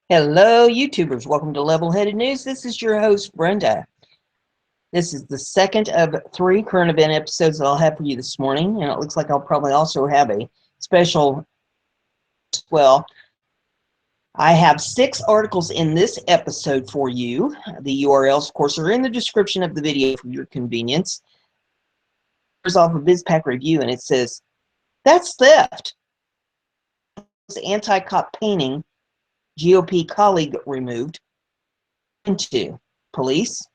Hello, YouTubers. Welcome to Level-Headed News. This is your host, Brenda. This is the second of 3 current event episodes that I'll have for you this morning, and it looks like I'll probably also have a special as well. I have 6 articles in this episode for you. The URLs, of course, are in the description of the video for your convenience. Here's off a BizPack review, and it says, "That's theft." Anti-cop painting, GOP colleague removed. Into police.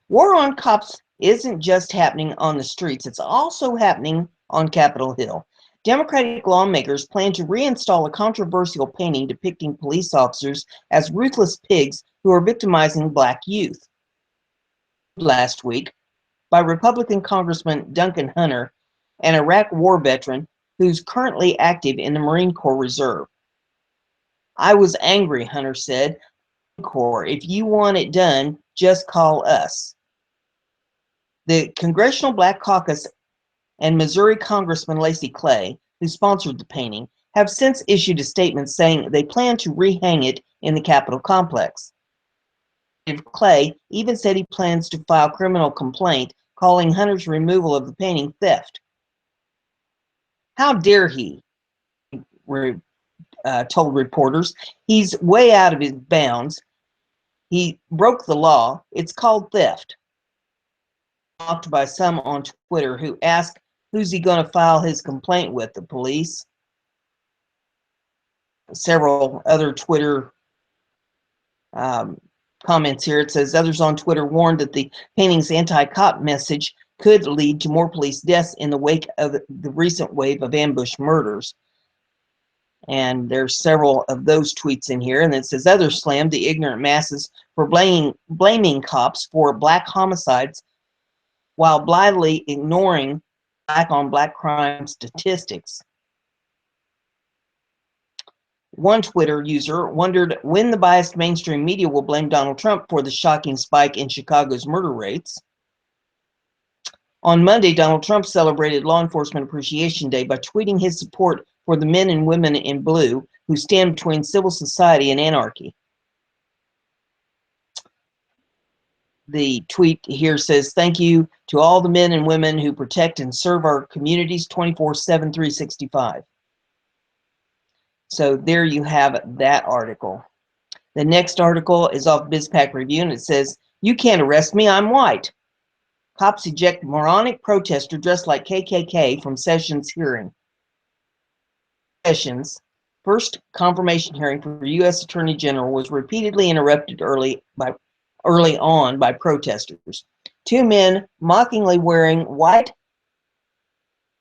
War on cops isn't just happening on the streets, it's also happening on Capitol Hill. Democratic lawmakers plan to reinstall a controversial painting depicting police officers as ruthless pigs who are victimizing black youth. Last week, by Republican Congressman Duncan Hunter, an Iraq war veteran who's currently active in the Marine Corps Reserve. "I was angry," Hunter said. "Corps, if you want it done, just call us." The Congressional Black Caucus and Missouri Congressman Lacy Clay, who sponsored the painting, have since issued a statement saying they plan to rehang it in the Capitol complex. Clay even said he plans to file a criminal complaint calling Hunter's removal of the painting theft. "How dare he?" told reporters. "He's way out of his bounds. He broke the law. It's called theft." Mocked by some on Twitter who asked, who's he going to file his complaint with, the police? Several other Twitter comments here. It says others on Twitter warned that the painting's anti-cop message could lead to more police deaths in the wake of the recent wave of ambush murders. And there's several of those tweets in here. And it says others slammed the ignorant masses for blaming cops for black homicides while blithely ignoring black-on-black crime statistics. One Twitter user wondered when the biased mainstream media will blame Donald Trump for the shocking spike in Chicago's murder rates. On Monday, Donald Trump celebrated Law Enforcement Appreciation Day by tweeting his support for the men and women in blue who stand between civil society and anarchy. The tweet here says, "Thank you to all the men and women who protect and serve our communities 24/7, 365. So there you have that article. The next article is off BizPack Review, and it says, "You can't arrest me, I'm white. Cops eject moronic protester dressed like KKK from Sessions hearing." Sessions' first confirmation hearing for U.S. Attorney General was repeatedly interrupted early on by protesters. 2 men mockingly wearing white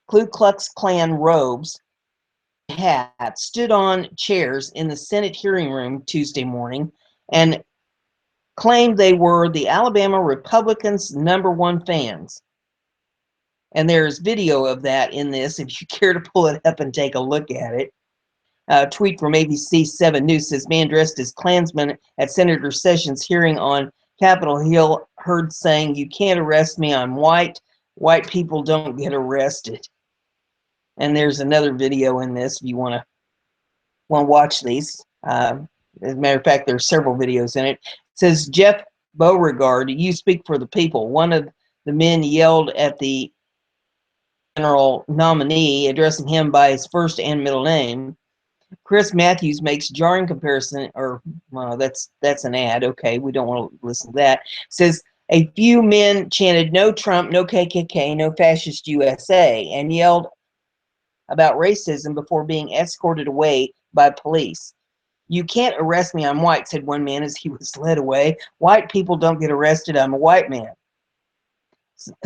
Ku Klux Klan robes and hats stood on chairs in the Senate hearing room Tuesday morning and claimed they were the Alabama Republicans' #1 fans. And there's video of that in this if you care to pull it up and take a look at it. A tweet from ABC 7 News says, "Man dressed as Klansman at Senator Sessions' hearing on Capitol Hill heard saying, 'You can't arrest me, I'm white. White people don't get arrested.'" And there's another video in this if you want to watch these. As a matter of fact, there's several videos in it. It says, "Jeff Beauregard, you speak for the people." One of the men yelled at the general nominee, addressing him by his first and middle name. Chris Matthews makes jarring comparison, or well, that's an ad. Okay, we don't want to listen to that. Says a few men chanted "No Trump, no KKK, no fascist USA," and yelled about racism before being escorted away by police. "You can't arrest me, I'm white," said one man as he was led away. "White people don't get arrested, I'm a white man."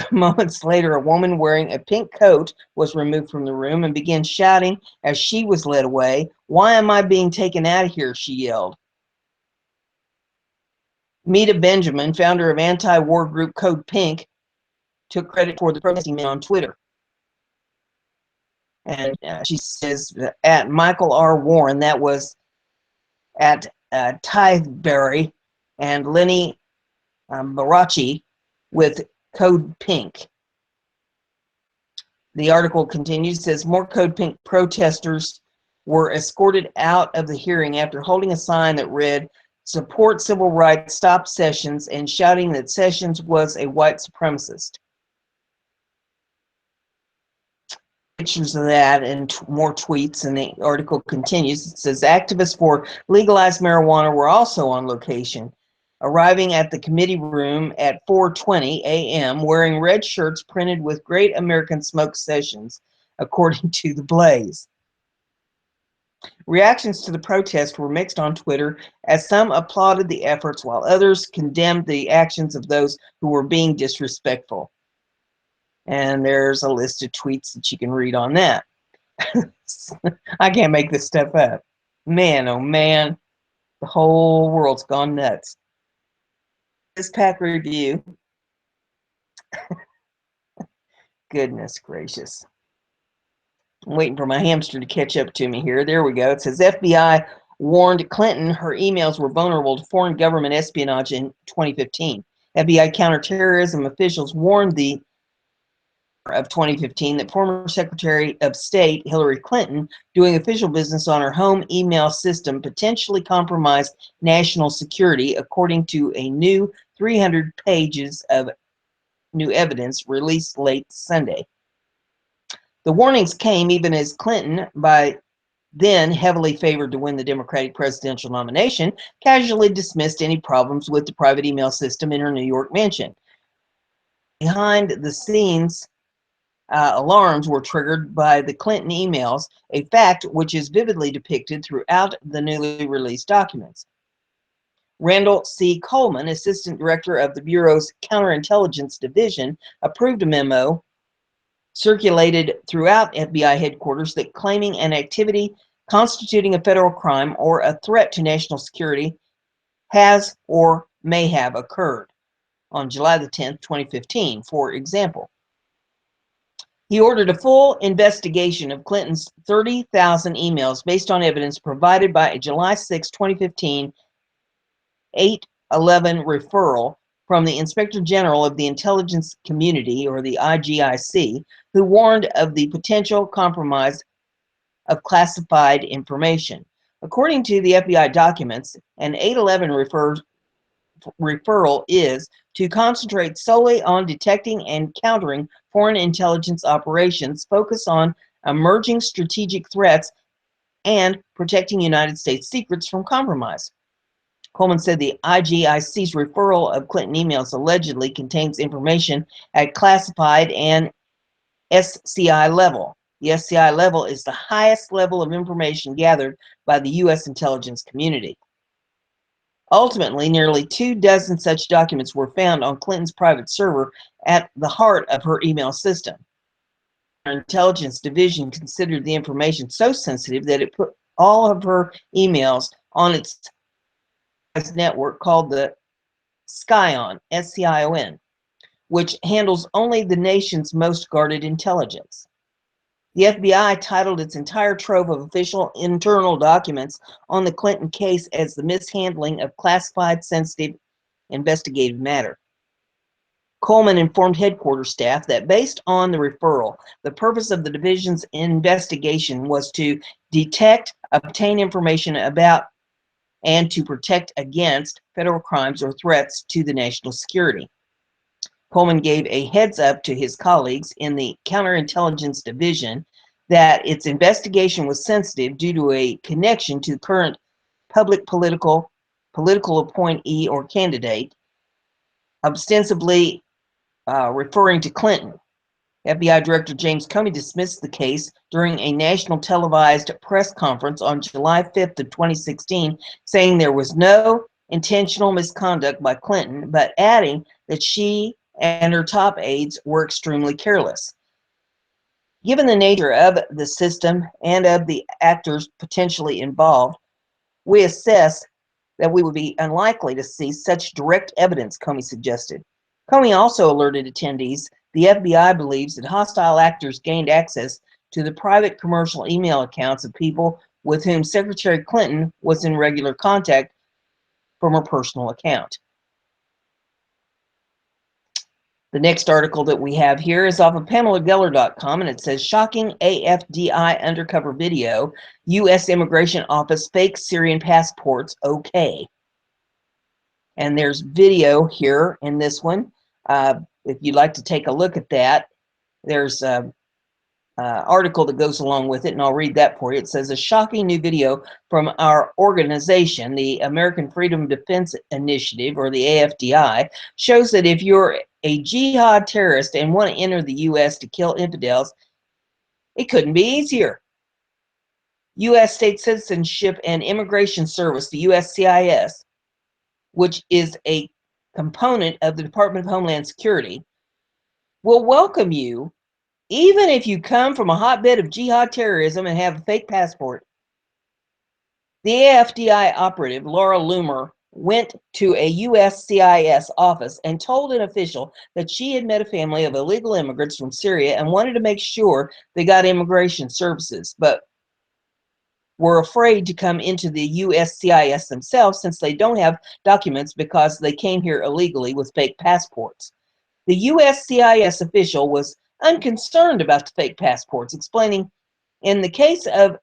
Moments later, a woman wearing a pink coat was removed from the room and began shouting as she was led away. "Why am I being taken out of here?" she yelled. Meta Benjamin, founder of anti-war group Code Pink, took credit for the protesting men on Twitter. And she says, at Michael R. Warren, that was at Tytheberry, and Lenny Barachi with Code Pink. The article continues, says more Code Pink protesters were escorted out of the hearing after holding a sign that read, "Support civil rights, stop Sessions," and shouting that Sessions was a white supremacist. Pictures of that and more tweets, and the article continues. It says activists for legalized marijuana were also on location, arriving at the committee room at 4:20 a.m. wearing red shirts printed with "Great American Smoke Sessions," according to the Blaze. Reactions to the protest were mixed on Twitter, as some applauded the efforts while others condemned the actions of those who were being disrespectful. And there's a list of tweets that you can read on that. I can't make this stuff up. Man, oh man, the whole world's gone nuts. This pack review. Goodness gracious. I'm waiting for my hamster to catch up to me here. There we go. It says FBI warned Clinton her emails were vulnerable to foreign government espionage in 2015. FBI counterterrorism officials warned the of 2015 that former Secretary of State Hillary Clinton, doing official business on her home email system, potentially compromised national security, according to a new 300 pages of new evidence released late Sunday. The warnings came even as Clinton, by then heavily favored to win the Democratic presidential nomination, casually dismissed any problems with the private email system in her New York mansion. Behind the scenes, alarms were triggered by the Clinton emails, a fact which is vividly depicted throughout the newly released documents. Randall C. Coleman, assistant director of the Bureau's Counterintelligence Division, approved a memo circulated throughout FBI headquarters that claiming an activity constituting a federal crime or a threat to national security has or may have occurred on July the 10th, 2015, for example. He ordered a full investigation of Clinton's 30,000 emails based on evidence provided by a July 6, 2015, 811 referral from the Inspector General of the Intelligence Community, or the IGIC, who warned of the potential compromise of classified information. According to the FBI documents, an 811 referral is to concentrate solely on detecting and countering foreign intelligence operations, focus on emerging strategic threats, and protecting United States secrets from compromise. Coleman said the IGIC's referral of Clinton emails allegedly contains information at classified and SCI level. The SCI level is the highest level of information gathered by the U.S. intelligence community. Ultimately, nearly 24 such documents were found on Clinton's private server at the heart of her email system. Her intelligence division considered the information so sensitive that it put all of her emails on its network called the SCION, S-C-I-O-N, which handles only the nation's most guarded intelligence. The FBI titled its entire trove of official internal documents on the Clinton case as the mishandling of classified, sensitive, investigative matter. Coleman informed headquarters staff that based on the referral, the purpose of the division's investigation was to detect, obtain information about, and to protect against federal crimes or threats to the national security. Coleman gave a heads up to his colleagues in the Counterintelligence Division that its investigation was sensitive due to a connection to current public political appointee or candidate, ostensibly referring to Clinton. FBI Director James Comey dismissed the case during a national televised press conference on July 5th of 2016, saying there was no intentional misconduct by Clinton, but adding that she and her top aides were extremely careless. Given the nature of the system and of the actors potentially involved, we assess that we would be unlikely to see such direct evidence, Comey suggested. Comey also alerted attendees the FBI believes that hostile actors gained access to the private commercial email accounts of people with whom Secretary Clinton was in regular contact from her personal account. The next article that we have here is off of PamelaGeller.com, and it says, shocking AFDI undercover video, U.S. Immigration Office fake Syrian passports okay. And there's video here in this one. If you'd like to take a look at that, there's a article that goes along with it, and I'll read that for you. It says, a shocking new video from our organization, the American Freedom Defense Initiative, or the AFDI, shows that if you're a jihad terrorist and want to enter the U.S. to kill infidels, it couldn't be easier. U.S. State Citizenship and Immigration Service, the USCIS, which is a component of the Department of Homeland Security, will welcome you even if you come from a hotbed of jihad terrorism and have a fake passport. The AFDI operative, Laura Loomer, went to a USCIS office and told an official that she had met a family of illegal immigrants from Syria and wanted to make sure they got immigration services, but were afraid to come into the USCIS themselves since they don't have documents because they came here illegally with fake passports. The USCIS official was unconcerned about the fake passports, explaining, in the case of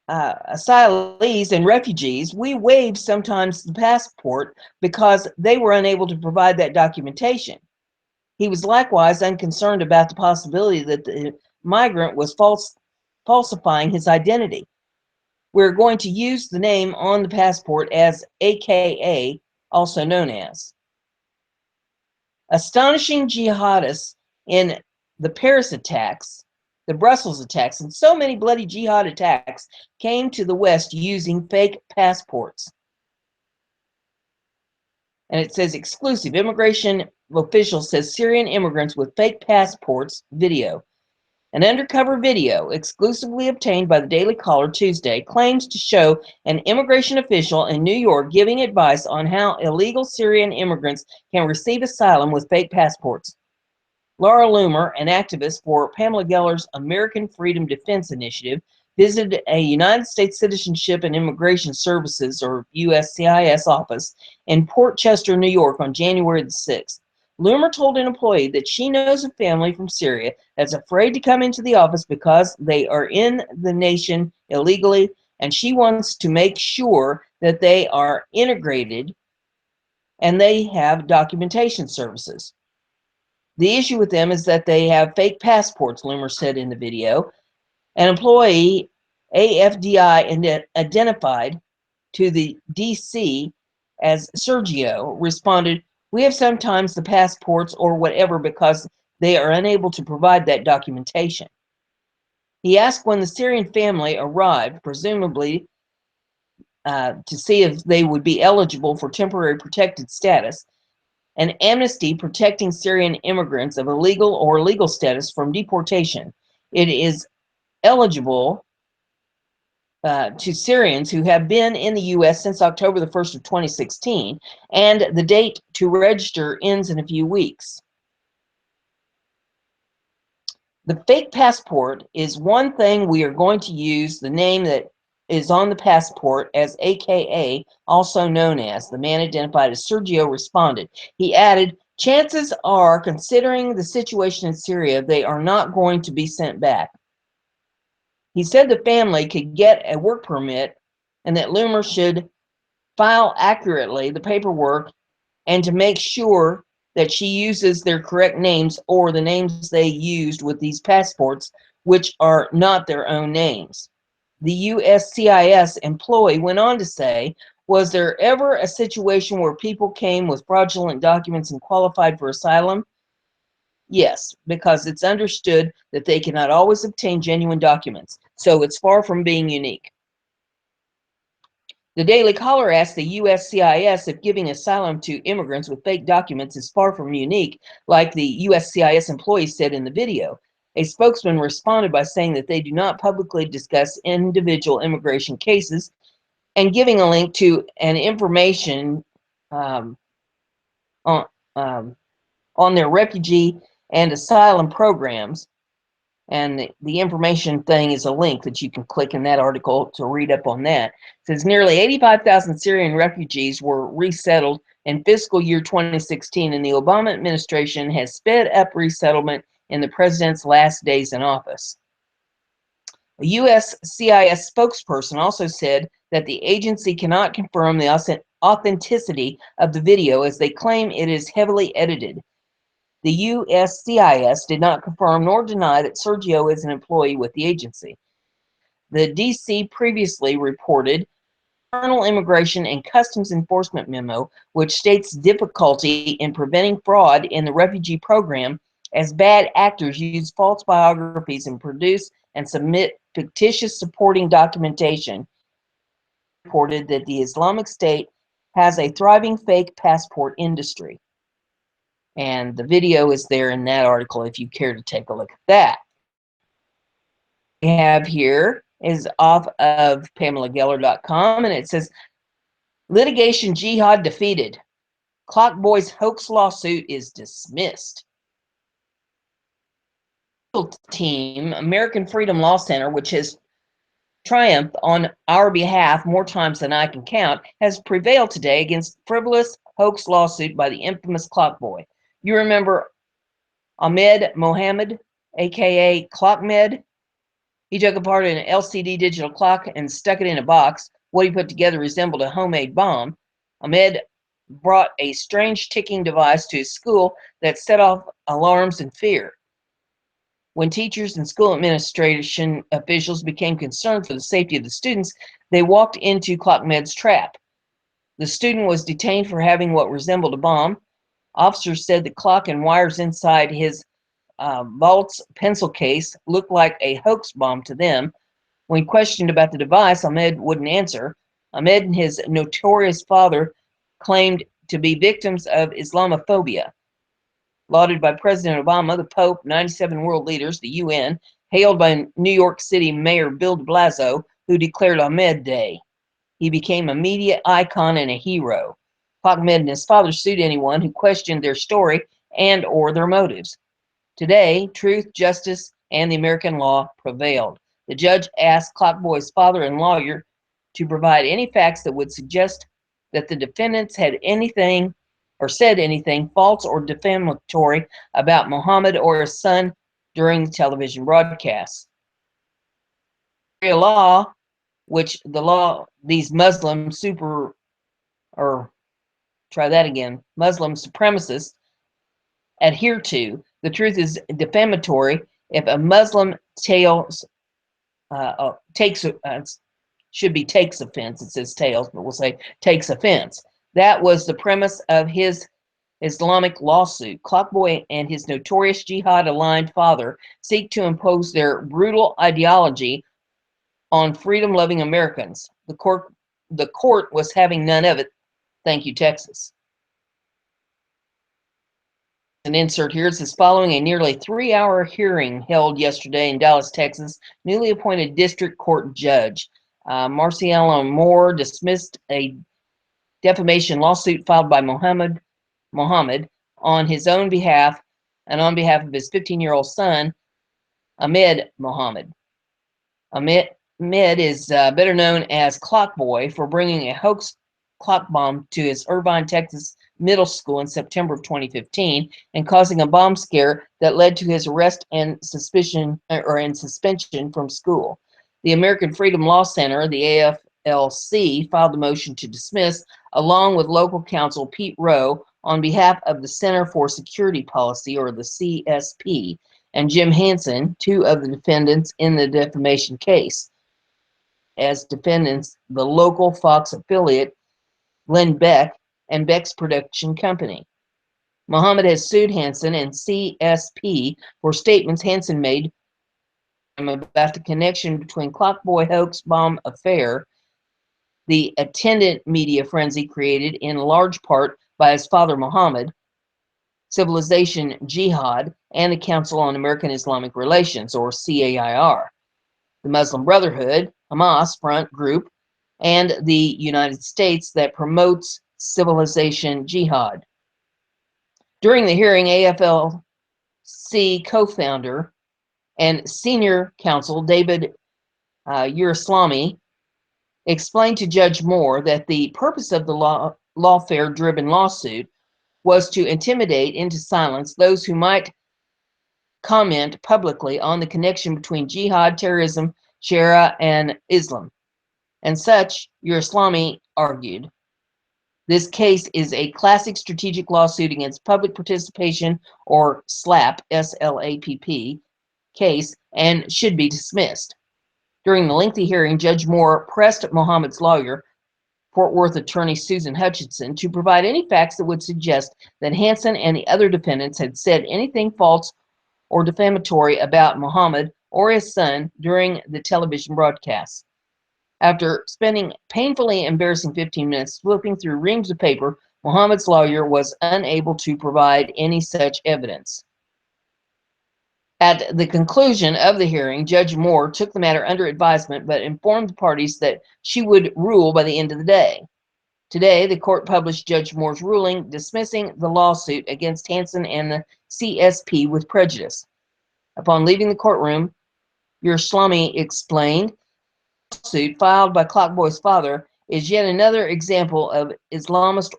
asylees and refugees, we waived sometimes the passport because they were unable to provide that documentation. He was likewise unconcerned about the possibility that the migrant was falsifying his identity. We're going to use the name on the passport as AKA, also known as. Astonishing jihadists in the Paris attacks, the Brussels attacks, and so many bloody jihad attacks came to the West using fake passports. And it says exclusive. Immigration official says Syrian immigrants with fake passports video. An undercover video exclusively obtained by the Daily Caller Tuesday claims to show an immigration official in New York giving advice on how illegal Syrian immigrants can receive asylum with fake passports. Laura Loomer, an activist for Pamela Geller's American Freedom Defense Initiative, visited a United States Citizenship and Immigration Services, or USCIS, office in Port Chester, New York on January the 6th. Loomer told an employee that she knows a family from Syria that's afraid to come into the office because they are in the nation illegally, and she wants to make sure that they are integrated and they have documentation services. The issue with them is that they have fake passports, Loomer said in the video. An employee, AFDI identified to the DC as Sergio, responded, "We have sometimes the passports or whatever because they are unable to provide that documentation." He asked when the Syrian family arrived, presumably to see if they would be eligible for temporary protected status, an amnesty protecting Syrian immigrants of illegal or legal status from deportation. It is eligible to Syrians who have been in the U.S. since October the 1st of 2016, and the date to register ends in a few weeks. The fake passport is one thing. We are going to use the name that is on the passport as AKA, also known as. The man identified as Sergio responded. He added, chances are, considering the situation in Syria, they are not going to be sent back. He said the family could get a work permit and that Loomer should file accurately the paperwork and to make sure that she uses their correct names or the names they used with these passports, which are not their own names. The USCIS employee went on to say, was there ever a situation where people came with fraudulent documents and qualified for asylum? Yes, because it's understood that they cannot always obtain genuine documents, so it's far from being unique. The Daily Caller asked the USCIS if giving asylum to immigrants with fake documents is far from unique, like the USCIS employee said in the video. A spokesman responded by saying that they do not publicly discuss individual immigration cases, and giving a link to an information on their refugee and asylum programs. And the information thing is a link that you can click in that article to read up on that. It says nearly 85,000 Syrian refugees were resettled in fiscal year 2016, and the Obama administration has sped up resettlement in the president's last days in office. A U.S. CIS spokesperson also said that the agency cannot confirm the authenticity of the video, as they claim it is heavily edited. The USCIS did not confirm nor deny that Sergio is an employee with the agency. The DC previously reported Internal Immigration and Customs Enforcement memo, which states difficulty in preventing fraud in the refugee program as bad actors use false biographies and produce and submit fictitious supporting documentation. Reported that the Islamic State has a thriving fake passport industry. And the video is there in that article if you care to take a look at that. We have here is off of PamelaGeller.com, and it says, litigation jihad defeated. Clockboy's hoax lawsuit is dismissed. Team, American Freedom Law Center, which has triumphed on our behalf more times than I can count, has prevailed today against frivolous hoax lawsuit by the infamous Clockboy. You remember Ahmed Mohammed, aka Clockmed? He took apart an LCD digital clock and stuck it in a box. What he put together resembled a homemade bomb. Ahmed brought a strange ticking device to his school that set off alarms and fear. When teachers and school administration officials became concerned for the safety of the students, they walked into Clockmed's trap. The student was detained for having what resembled a bomb. Officers said the clock and wires inside his vault's pencil case looked like a hoax bomb to them. When questioned about the device, Ahmed wouldn't answer. Ahmed and his notorious father claimed to be victims of Islamophobia. Lauded by President Obama, the Pope, 97 world leaders, the UN, hailed by New York City Mayor Bill de Blasio, who declared Ahmed Day. He became a media icon and a hero. Ahmed and his father sued anyone who questioned their story and or their motives. Today, truth, justice, and the American law prevailed. The judge asked Clockboy's father and lawyer to provide any facts that would suggest that the defendants had anything or said anything false or defamatory about Muhammad or his son during the television broadcasts. Sharia law, which these Muslim Muslim supremacists adhere to, the truth is defamatory if a Muslim takes offense. It says tails, but we'll say takes offense. That was the premise of his Islamic lawsuit. Clockboy and his notorious jihad-aligned father seek to impose their brutal ideology on freedom-loving Americans. The court was having none of it. Thank you, Texas. An insert here. It says, following a nearly 3-hour hearing held yesterday in Dallas, Texas, newly appointed district court judge Marciela Moore dismissed a defamation lawsuit filed by Muhammad on his own behalf and on behalf of his 15-year-old son, Ahmed Mohammed. Ahmed is better known as Clockboy for bringing a hoax clock bomb to his Irvine, Texas middle school in September of 2015 and causing a bomb scare that led to his arrest and suspension from school. The American Freedom Law Center, the AFLC, filed the motion to dismiss along with local counsel Pete Rowe on behalf of the Center for Security Policy, or the CSP, and Jim Hansen, two of the defendants in the defamation case. As defendants, the local Fox affiliate, Glenn Beck, and Beck's production company. Muhammad has sued Hansen and CSP for statements Hansen made about the connection between Clockboy hoax bomb affair, the attendant media frenzy created in large part by his father Muhammad, Civilization Jihad, and the Council on American Islamic Relations, or CAIR, the Muslim Brotherhood, Hamas front group, and the United States that promotes Civilization Jihad. During the hearing, AFLC co-founder and senior counsel David Urislami explained to Judge Moore that the purpose of the lawfare-driven lawsuit was to intimidate into silence those who might comment publicly on the connection between jihad, terrorism, Sharia, and Islam. And such, Urislami argued, this case is a classic strategic lawsuit against public participation, or SLAPP, S-L-A-P-P, case, and should be dismissed. During the lengthy hearing, Judge Moore pressed Mohammed's lawyer, Fort Worth attorney Susan Hutchinson, to provide any facts that would suggest that Hansen and the other defendants had said anything false or defamatory about Mohammed or his son during the television broadcast. After spending painfully embarrassing 15 minutes flipping through reams of paper, Mohammed's lawyer was unable to provide any such evidence. At the conclusion of the hearing, Judge Moore took the matter under advisement but informed the parties that she would rule by the end of the day. Today, the court published Judge Moore's ruling dismissing the lawsuit against Hansen and the CSP with prejudice. Upon leaving the courtroom, Urislami explained, the lawsuit filed by Clockboy's father is yet another example of Islamist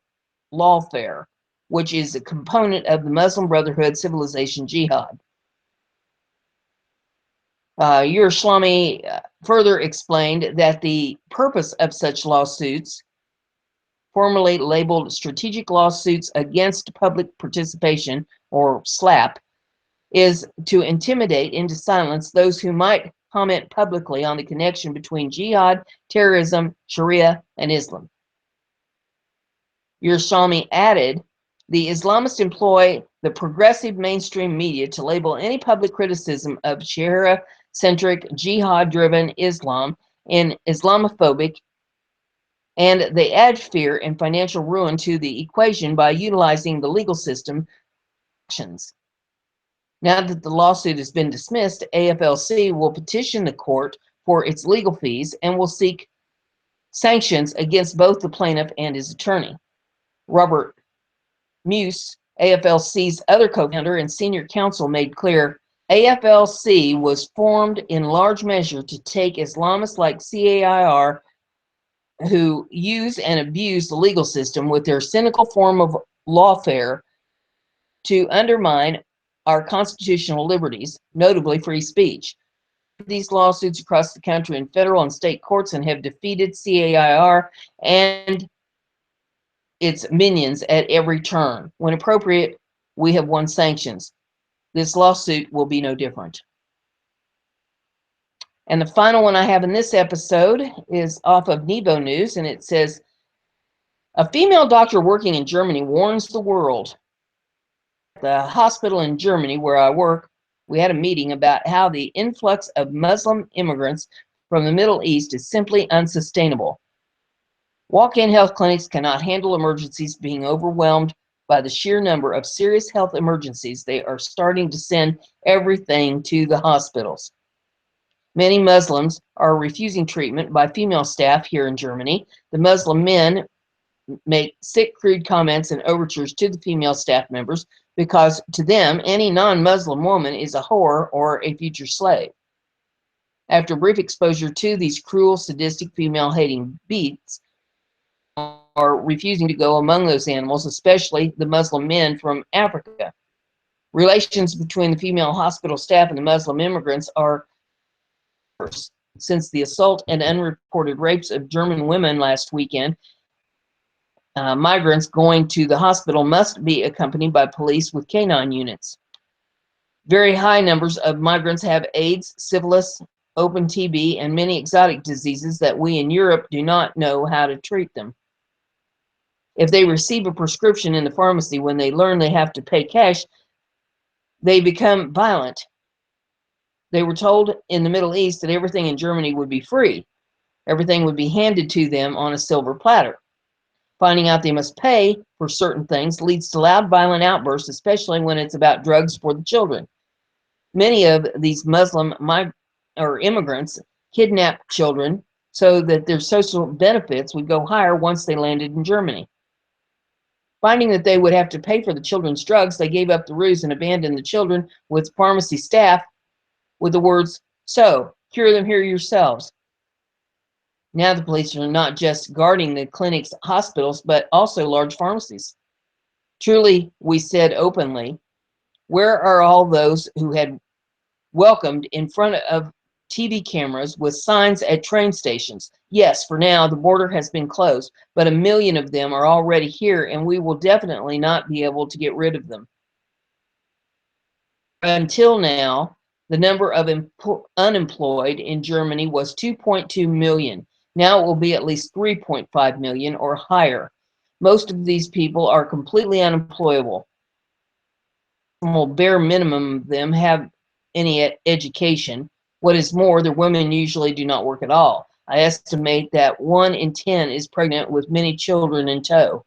lawfare, which is a component of the Muslim Brotherhood civilization jihad. Urislami further explained that the purpose of such lawsuits, formerly labeled strategic lawsuits against public participation, or SLAPP, is to intimidate into silence those who might comment publicly on the connection between jihad, terrorism, Sharia, and Islam. Urislami added, the Islamists employ the progressive mainstream media to label any public criticism of Sharia-centric, jihad-driven Islam in Islamophobic, and they add fear and financial ruin to the equation by utilizing the legal system actions. Now that the lawsuit has been dismissed, AFLC will petition the court for its legal fees and will seek sanctions against both the plaintiff and his attorney. Robert Muse, AFLC's other co-founder and senior counsel, made clear AFLC was formed in large measure to take Islamists like CAIR who use and abuse the legal system with their cynical form of lawfare to undermine our constitutional liberties, notably free speech. These lawsuits across the country in federal and state courts and have defeated CAIR and its minions at every turn. When appropriate, we have won sanctions. This lawsuit will be no different. And the final one I have in this episode is off of Nevo News, and it says, a female doctor working in Germany warns the world. The hospital in Germany where I work, we had a meeting about how the influx of Muslim immigrants from the Middle East is simply unsustainable. Walk-in health clinics cannot handle emergencies, being overwhelmed by the sheer number of serious health emergencies. They are starting to send everything to the hospitals. Many Muslims are refusing treatment by female staff here in Germany. The Muslim men make sick, crude comments and overtures to the female staff members because to them, any non-Muslim woman is a whore or a future slave. After brief exposure to these cruel, sadistic, female-hating beasts, are refusing to go among those animals, especially the Muslim men from Africa. Relations between the female hospital staff and the Muslim immigrants are worse. Since the assault and unreported rapes of German women last weekend, migrants going to the hospital must be accompanied by police with canine units. Very high numbers of migrants have AIDS, syphilis, open TB, and many exotic diseases that we in Europe do not know how to treat them. If they receive a prescription in the pharmacy, when they learn they have to pay cash, they become violent. They were told in the Middle East that everything in Germany would be free. Everything would be handed to them on a silver platter. Finding out they must pay for certain things leads to loud, violent outbursts, especially when it's about drugs for the children. Many of these Muslim immigrants kidnap children so that their social benefits would go higher once they landed in Germany. Finding that they would have to pay for the children's drugs, they gave up the ruse and abandoned the children with pharmacy staff with the words, "So, cure them here yourselves." Now the police are not just guarding the clinics, hospitals, but also large pharmacies. Truly, we said openly, where are all those who had welcomed in front of TV cameras with signs at train stations? Yes, for now, the border has been closed, but 1 million of them are already here, and we will definitely not be able to get rid of them. Until now, the number of unemployed in Germany was 2.2 million. Now it will be at least 3.5 million or higher. Most of these people are completely unemployable. Bare minimum of them have any education. What is more, the women usually do not work at all. I estimate that 1 in 10 is pregnant with many children in tow.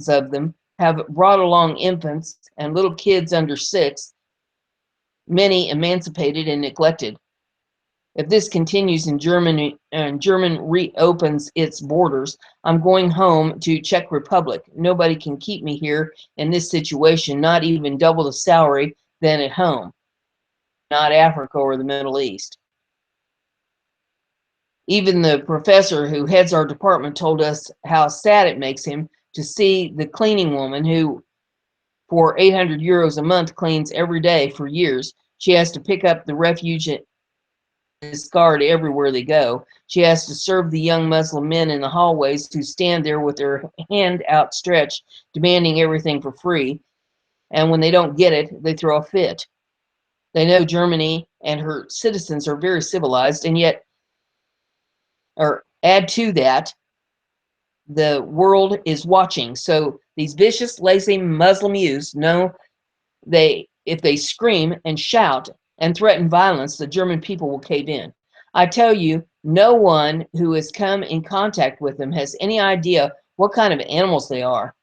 Of them have brought along infants and little kids under 6, many emancipated and neglected. If this continues in Germany and German reopens its borders, I'm going home to Czech Republic. Nobody can keep me here in this situation, not even double the salary than at home, not Africa or the Middle East. Even the professor who heads our department told us how sad it makes him to see the cleaning woman who, for 800 euros a month, cleans every day for years. She has to pick up the refuse and discard everywhere they go. She has to serve the young Muslim men in the hallways who stand there with their hand outstretched, demanding everything for free. And when they don't get it, they throw a fit. They know Germany and her citizens are very civilized, and yet, or add to that, the world is watching. So these vicious, lazy Muslim youths know if they scream and shout and threaten violence, the German people will cave in. I tell you, no one who has come in contact with them has any idea what kind of animals they are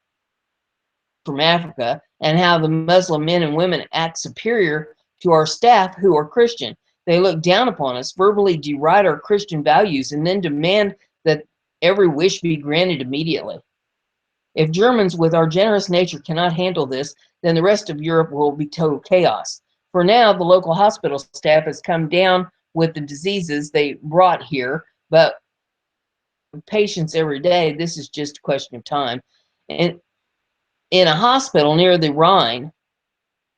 from Africa and how the Muslim men and women act superior to our staff who are Christian. They look down upon us, verbally deride our Christian values, and then demand that every wish be granted immediately. If Germans with our generous nature cannot handle this, then the rest of Europe will be total chaos. For now, the local hospital staff has come down with the diseases they brought here, but with patients every day, this is just a question of time. And in a hospital near the Rhine,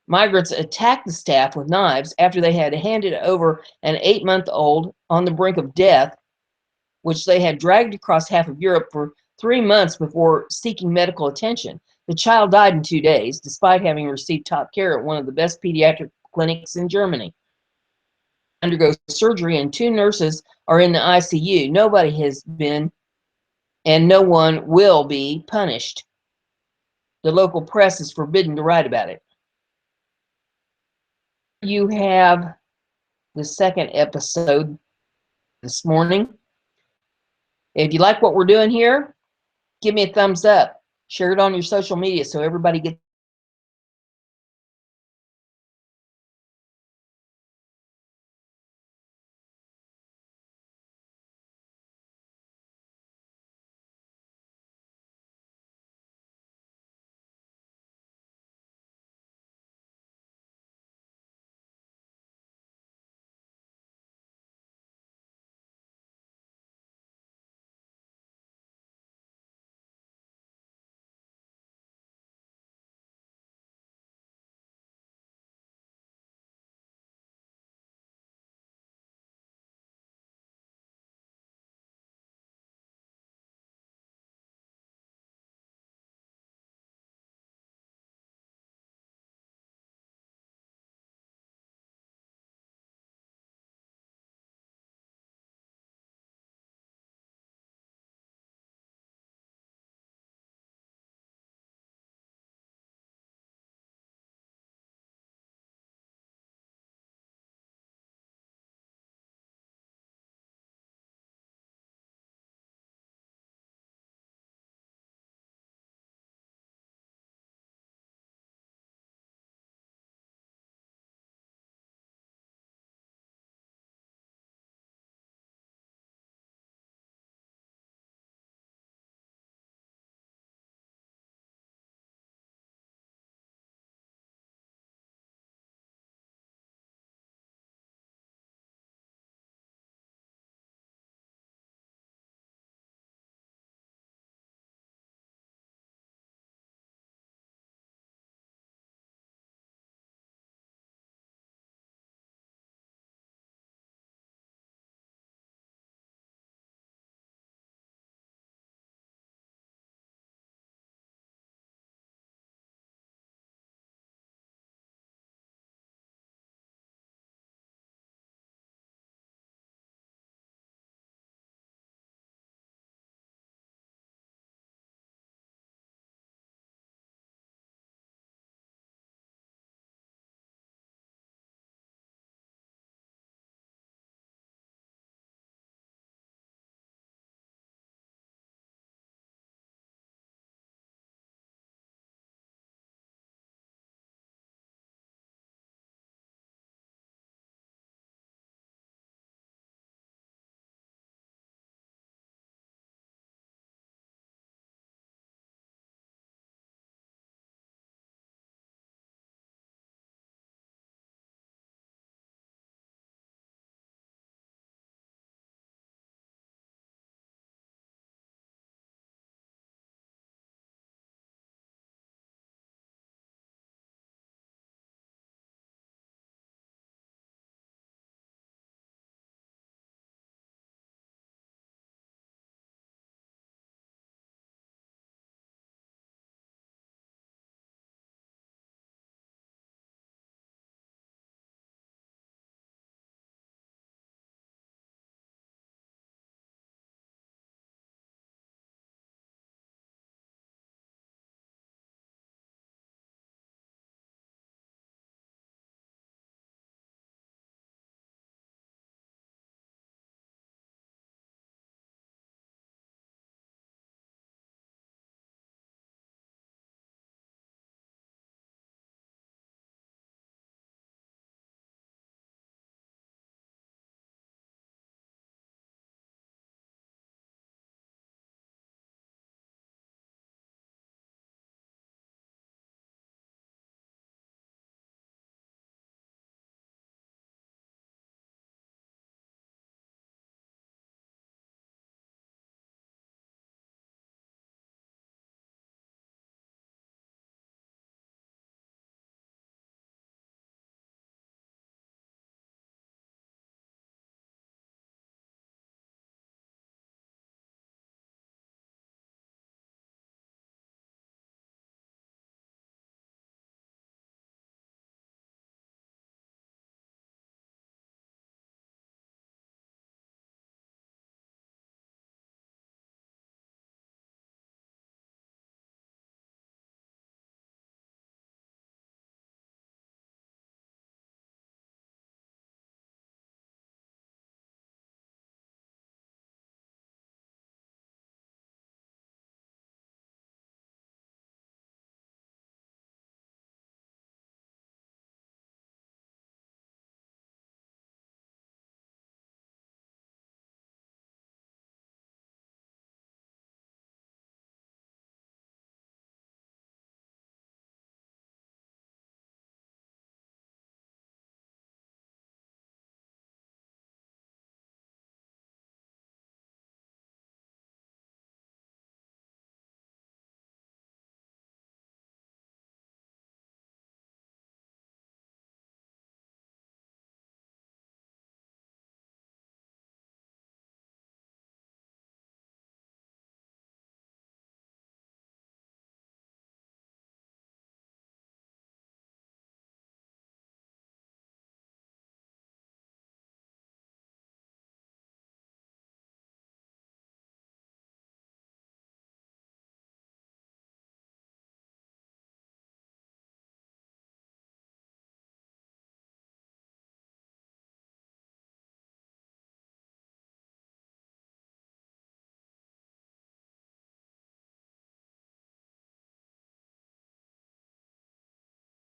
migrants attacked the staff with knives after they had handed over an 8-month-old on the brink of death, which they had dragged across half of Europe for 3 months before seeking medical attention. The child died in 2 days, despite having received top care at one of the best pediatric clinics in Germany. Undergo surgery, and 2 nurses are in the ICU. Nobody has been, and no one will be, punished. The local press is forbidden to write about it. You have the second episode this morning. If you like what we're doing here, give me a thumbs up. Share it on your social media so everybody gets